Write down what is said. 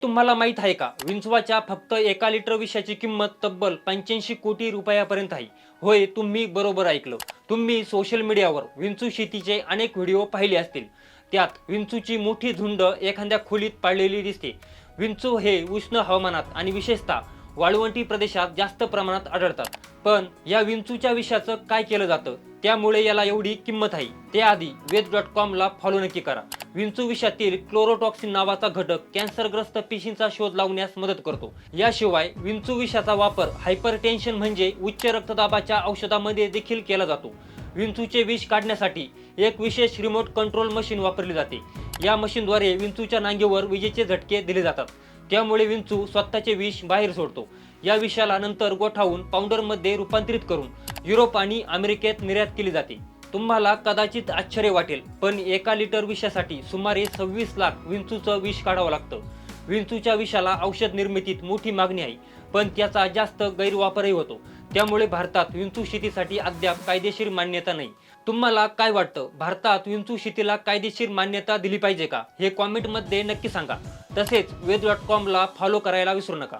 तुम्हाला माहित आहे का, विंचवाच्या फक्त 1 लिटर विषाची किंमत तब्बल 85 कोटी रुपयापर्यंत आहे. होय, तुम्ही बरोबर ऐकलं. तुम्ही सोशल मीडियावर विंचू शेतीचे अनेक व्हिडिओ पाहिले असतील. त्यात विंचूची मोठी झुंड एखाद्या खोलीत पाळलेली दिसते. विंचू हे उष्ण हवामानात आणि विशेषतः वाळवंटी प्रदेशात जास्त प्रमाणात आढळतात. पण या विंचूच्या विषाचं काय केलं जातं, त्यामुळे याला एवढी किंमत आहे? त्याआधी वेद.com ला फॉलो नक्की करा. विंचू विषातील क्लोरोटॉक्सिन नावाचा घटक कॅन्सरग्रस्त पेशींचा शोध लावण्यास मदत करतो. याशिवाय विंचू विषाचा वापर हायपरटेन्शन म्हणजे उच्च रक्तदाबाच्या औषधामध्ये देखील केला जातो. विंचूचे विष काढण्यासाठी एक विशेष रिमोट कंट्रोल मशीन वापरली जाते. या मशीनद्वारे विंचूच्या नांगेवर विजेचे झटके दिले जातात. त्यामुळे विंचू स्वतःचे विष बाहेर सोडतो. या विषाला नंतर गोठवून पावडरमध्ये रूपांतरित करून युरोप आणि अमेरिकेत निर्यात केली जाते. तुम्हाला कदाचित आश्चर्य वाटेल, पण 1 लिटर विषासाठी सुमारे 26 लाख विंचूचं विष काढावं लागतं. विंचूच्या विषाला औषध निर्मितीत मोठी मागणी आहे, पण त्याचा जास्त गैरवापरही होतो. त्यामुळे भारतात विंचू शेतीसाठी अद्याप कायदेशीर मान्यता नाही. तुम्हाला काय वाटतं, भारतात विंचू शेतीला कायदेशीर मान्यता दिली पाहिजे का? हे कॉमेंटमध्ये नक्की सांगा. तसेच वेद.com ला फॉलो करायला विसरू नका.